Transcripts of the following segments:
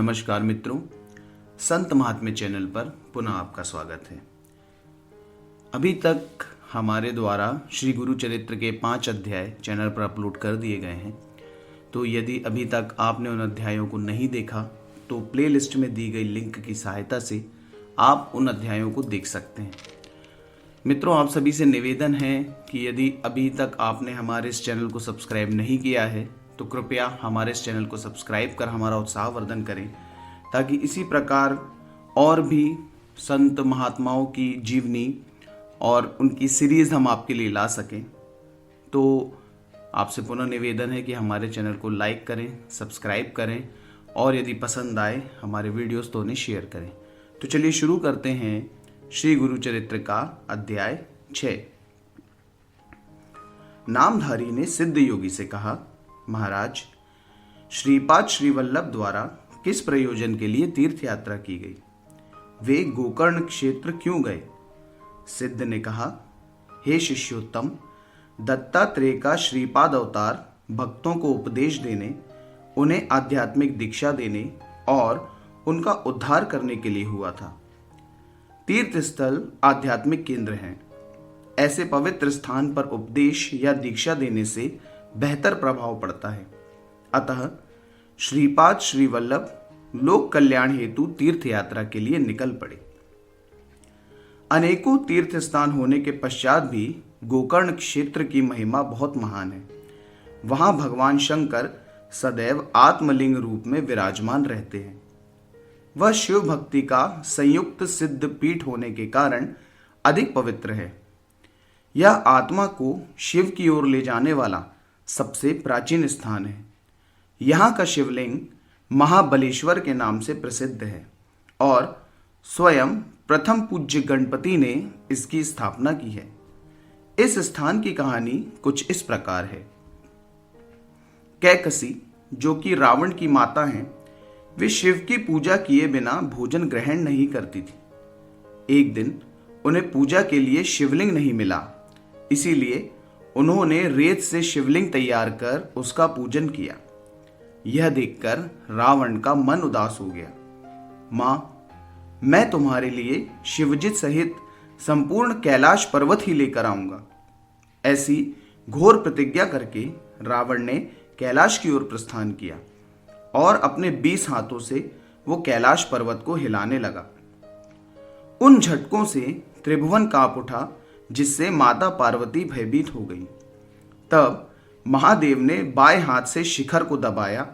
नमस्कार मित्रों, संत महात्म्य चैनल पर पुनः आपका स्वागत है। अभी तक हमारे द्वारा श्री गुरु चरित्र के 5 अध्याय चैनल पर अपलोड कर दिए गए हैं। तो यदि अभी तक आपने उन अध्यायों को नहीं देखा तो प्लेलिस्ट में दी गई लिंक की सहायता से आप उन अध्यायों को देख सकते हैं। मित्रों, आप सभी से निवेदन है कि यदि अभी तक आपने हमारे इस चैनल को सब्सक्राइब नहीं किया है तो कृपया हमारे इस चैनल को सब्सक्राइब कर हमारा उत्साहवर्धन करें, ताकि इसी प्रकार और भी संत महात्माओं की जीवनी और उनकी सीरीज़ हम आपके लिए ला सकें। तो आपसे पुनः निवेदन है कि हमारे चैनल को लाइक करें, सब्सक्राइब करें और यदि पसंद आए हमारे वीडियोस तो उन्हें शेयर करें। तो चलिए शुरू करते हैं श्री गुरु चरित्र का अध्याय 6। नामधारी ने सिद्ध योगी से कहा, महाराज, श्रीपाद श्रीवल्लभ द्वारा किस प्रयोजन के लिए तीर्थ यात्रा की गई? वे गोकर्ण क्षेत्र क्यों गए? सिद्ध ने कहा, हे शिष्योत्तम, दत्तात्रेय का श्रीपाद अवतार भक्तों को उपदेश देने, उन्हें आध्यात्मिक दीक्षा देने और उनका उद्धार करने के लिए हुआ था। तीर्थ स्थल आध्यात्मिक केंद्र हैं। ऐसे पवित्र स्थान पर उपदेश या दीक्षा देने से बेहतर प्रभाव पड़ता है। अतः श्रीपाद श्रीवल्लभ लोक कल्याण हेतु तीर्थ यात्रा के लिए निकल पड़े। अनेकों तीर्थ स्थान होने के पश्चात भी गोकर्ण क्षेत्र की महिमा बहुत महान है। वहां भगवान शंकर सदैव आत्मलिंग रूप में विराजमान रहते हैं। वह शिव भक्ति का संयुक्त सिद्ध पीठ होने के कारण अधिक पवित्र है। यह आत्मा को शिव की ओर ले जाने वाला सबसे प्राचीन स्थान है। यहाँ का शिवलिंग महाबलेश्वर के नाम से प्रसिद्ध है और स्वयं प्रथम पूज्य गणपति ने इसकी स्थापना की है। इस स्थान की कहानी कुछ इस प्रकार है। कैकसी, जो कि रावण की माता हैं, वे शिव की पूजा किए बिना भोजन ग्रहण नहीं करती थी। एक दिन उन्हें पूजा के लिए शिवलिंग नहीं मिला, इसीलिए उन्होंने रेत से शिवलिंग तैयार कर उसका पूजन किया। यह देखकर रावण का मन उदास हो गया। माँ, मैं तुम्हारे लिए शिवजित सहित संपूर्ण कैलाश पर्वत ही लेकर आऊंगा। ऐसी घोर प्रतिज्ञा करके रावण ने कैलाश की ओर प्रस्थान किया और अपने 20 हाथों से वो कैलाश पर्वत को हिलाने लगा। उन झटकों से त्रिभुवन कांप उठा, जिससे माता पार्वती भयभीत हो गई। तब महादेव ने बाएं हाथ से शिखर को दबाया,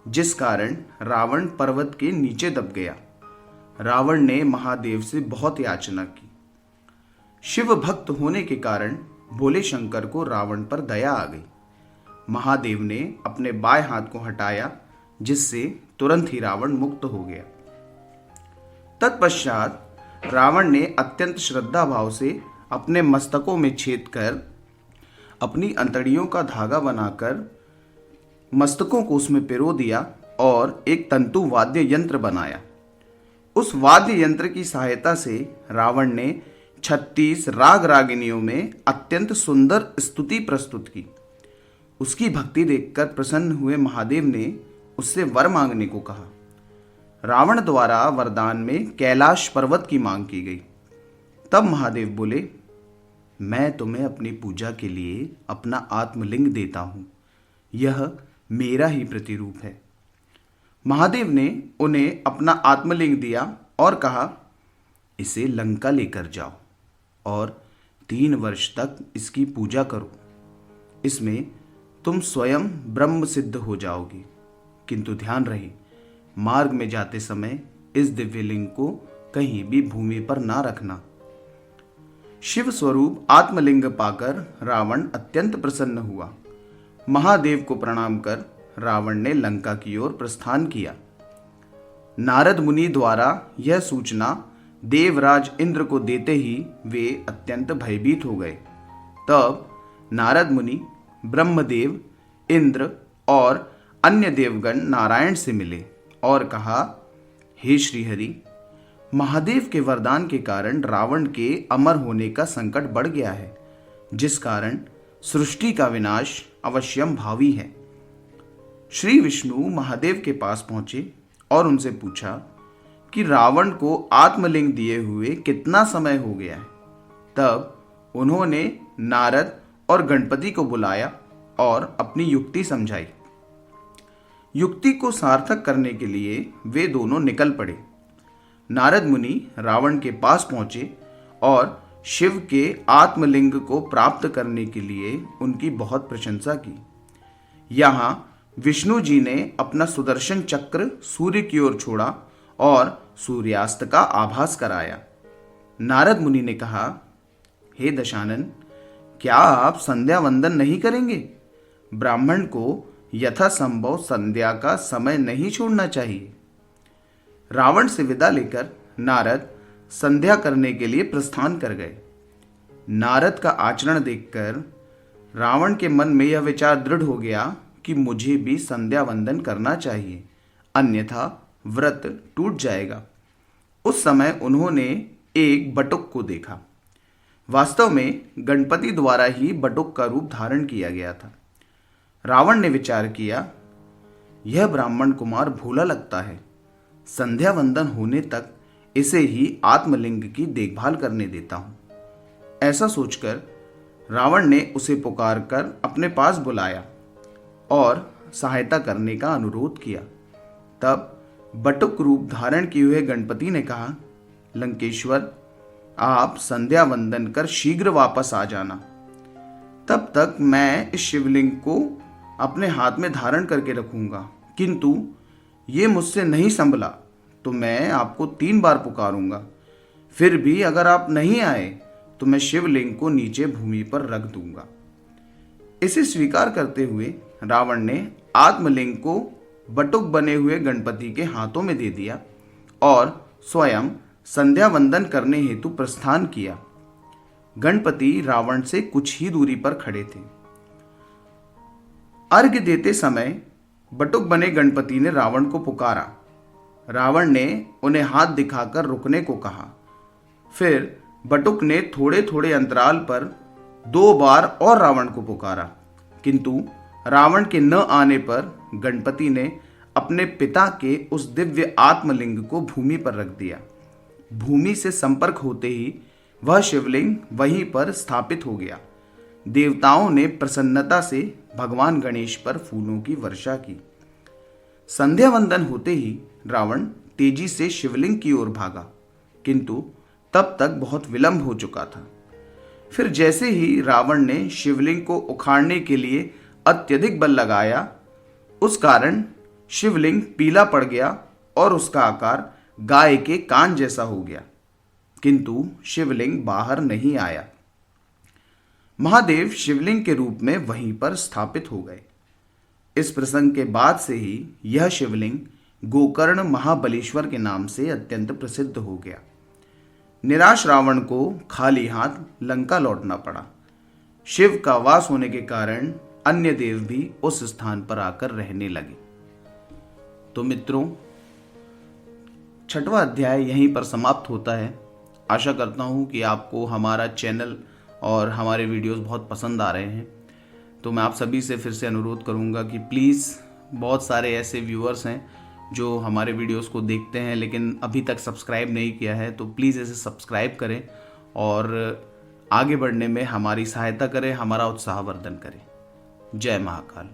जिस कारण रावण पर्वत के नीचे दब गया। रावण ने महादेव से बहुत याचना की। शिव भक्त होने के कारण भोले शंकर को रावण पर दया आ गई। महादेव ने अपने बाएं हाथ को हटाया, जिससे तुरंत ही रावण मुक्त हो गया। तत्पश्चात रावण ने अत्यंत श्रद्धा भाव से अपने मस्तकों में छेद कर अपनी अंतड़ियों का धागा बनाकर मस्तकों को उसमें पिरो दिया और एक तंतु वाद्य यंत्र बनाया। उस वाद्य यंत्र की सहायता से रावण ने 36 राग रागिनियों में अत्यंत सुंदर स्तुति प्रस्तुत की। उसकी भक्ति देखकर प्रसन्न हुए महादेव ने उससे वर मांगने को कहा। रावण द्वारा वरदान में कैलाश पर्वत की मांग की गई। तब महादेव बोले, मैं तुम्हें अपनी पूजा के लिए अपना आत्मलिंग देता हूं। यह मेरा ही प्रतिरूप है। महादेव ने उन्हें अपना आत्मलिंग दिया और कहा, इसे लंका लेकर जाओ और 3 वर्ष तक इसकी पूजा करो। इसमें तुम स्वयं ब्रह्म सिद्ध हो जाओगे। किंतु ध्यान रहे, मार्ग में जाते समय इस दिव्यलिंग को कहीं भी भूमि पर ना रखना। शिव स्वरूप आत्मलिंग पाकर रावण अत्यंत प्रसन्न हुआ। महादेव को प्रणाम कर रावण ने लंका की ओर प्रस्थान किया। नारद मुनि द्वारा यह सूचना देवराज इंद्र को देते ही वे अत्यंत भयभीत हो गए। तब नारद मुनि ब्रह्मदेव, इंद्र और अन्य देवगण नारायण से मिले और कहा, हे श्रीहरि, महादेव के वरदान के कारण रावण के अमर होने का संकट बढ़ गया है, जिस कारण सृष्टि का विनाश अवश्यम भावी है। श्री विष्णु महादेव के पास पहुंचे और उनसे पूछा कि रावण को आत्मलिंग दिए हुए कितना समय हो गया है। तब उन्होंने नारद और गणपति को बुलाया और अपनी युक्ति समझाई। युक्ति को सार्थक करने के लिए वे दोनों निकल पड़े। नारद मुनि रावण के पास पहुंचे और शिव के आत्मलिंग को प्राप्त करने के लिए उनकी बहुत प्रशंसा की। यहाँ विष्णु जी ने अपना सुदर्शन चक्र सूर्य की ओर छोड़ा और सूर्यास्त का आभास कराया। नारद मुनि ने कहा, हे दशानन, क्या आप संध्या वंदन नहीं करेंगे? ब्राह्मण को यथासंभव संध्या का समय नहीं छोड़ना चाहिए। रावण से विदा लेकर नारद संध्या करने के लिए प्रस्थान कर गए। नारद का आचरण देखकर रावण के मन में यह विचार दृढ़ हो गया कि मुझे भी संध्या वंदन करना चाहिए, अन्यथा व्रत टूट जाएगा। उस समय उन्होंने एक बटुक को देखा। वास्तव में गणपति द्वारा ही बटुक का रूप धारण किया गया था। रावण ने विचार किया, यह ब्राह्मण कुमार भोला लगता है, संध्या वंदन होने तक इसे ही आत्मलिंग की देखभाल करने देता हूं। ऐसा सोचकर रावण ने उसे पुकारकर अपने पास बुलाया और सहायता करने का अनुरोध किया। तब बटुक रूप धारण किए हुए गणपति ने कहा, लंकेश्वर, आप संध्या वंदन कर शीघ्र वापस आ जाना। तब तक मैं इस शिवलिंग को अपने हाथ में धारण करके रखूंगा, किंतु ये मुझसे नहीं संभला तो मैं आपको 3 बार पुकारूंगा। फिर भी अगर आप नहीं आए तो मैं शिवलिंग को नीचे भूमि पर रख दूंगा। इसे स्वीकार करते हुए रावण ने आत्मलिंग को बटुक बने हुए गणपति के हाथों में दे दिया और स्वयं संध्या वंदन करने हेतु प्रस्थान किया। गणपति रावण से कुछ ही दूरी पर खड़े थे। अर्घ्य देते समय बटुक बने गणपति ने रावण को पुकारा। रावण ने उन्हें हाथ दिखाकर रुकने को कहा। फिर बटुक ने थोड़े थोड़े अंतराल पर 2 बार और रावण को पुकारा, किंतु रावण के न आने पर गणपति ने अपने पिता के उस दिव्य आत्मलिंग को भूमि पर रख दिया। भूमि से संपर्क होते ही वह शिवलिंग वहीं पर स्थापित हो गया। देवताओं ने प्रसन्नता से भगवान गणेश पर फूलों की वर्षा की। संध्या वंदन होते ही रावण तेजी से शिवलिंग की ओर भागा, किंतु तब तक बहुत विलंब हो चुका था। फिर जैसे ही रावण ने शिवलिंग को उखाड़ने के लिए अत्यधिक बल लगाया, उस कारण शिवलिंग पीला पड़ गया और उसका आकार गाय के कान जैसा हो गया, किंतु शिवलिंग बाहर नहीं आया। महादेव शिवलिंग के रूप में वहीं पर स्थापित हो गए। इस प्रसंग के बाद से ही यह शिवलिंग गोकर्ण महाबलेश्वर के नाम से अत्यंत प्रसिद्ध हो गया। निराश रावण को खाली हाथ लंका लौटना पड़ा। शिव का वास होने के कारण अन्य देव भी उस स्थान पर आकर रहने लगे। तो मित्रों, 6वां अध्याय यहीं पर समाप्त होता है। आशा करता हूँ कि आपको हमारा चैनल और हमारे वीडियोस बहुत पसंद आ रहे हैं। तो मैं आप सभी से फिर से अनुरोध करूँगा कि प्लीज़, बहुत सारे ऐसे व्यूअर्स हैं जो हमारे वीडियोस को देखते हैं लेकिन अभी तक सब्सक्राइब नहीं किया है, तो प्लीज़ इसे सब्सक्राइब करें और आगे बढ़ने में हमारी सहायता करें, हमारा उत्साहवर्धन करें। जय महाकाल।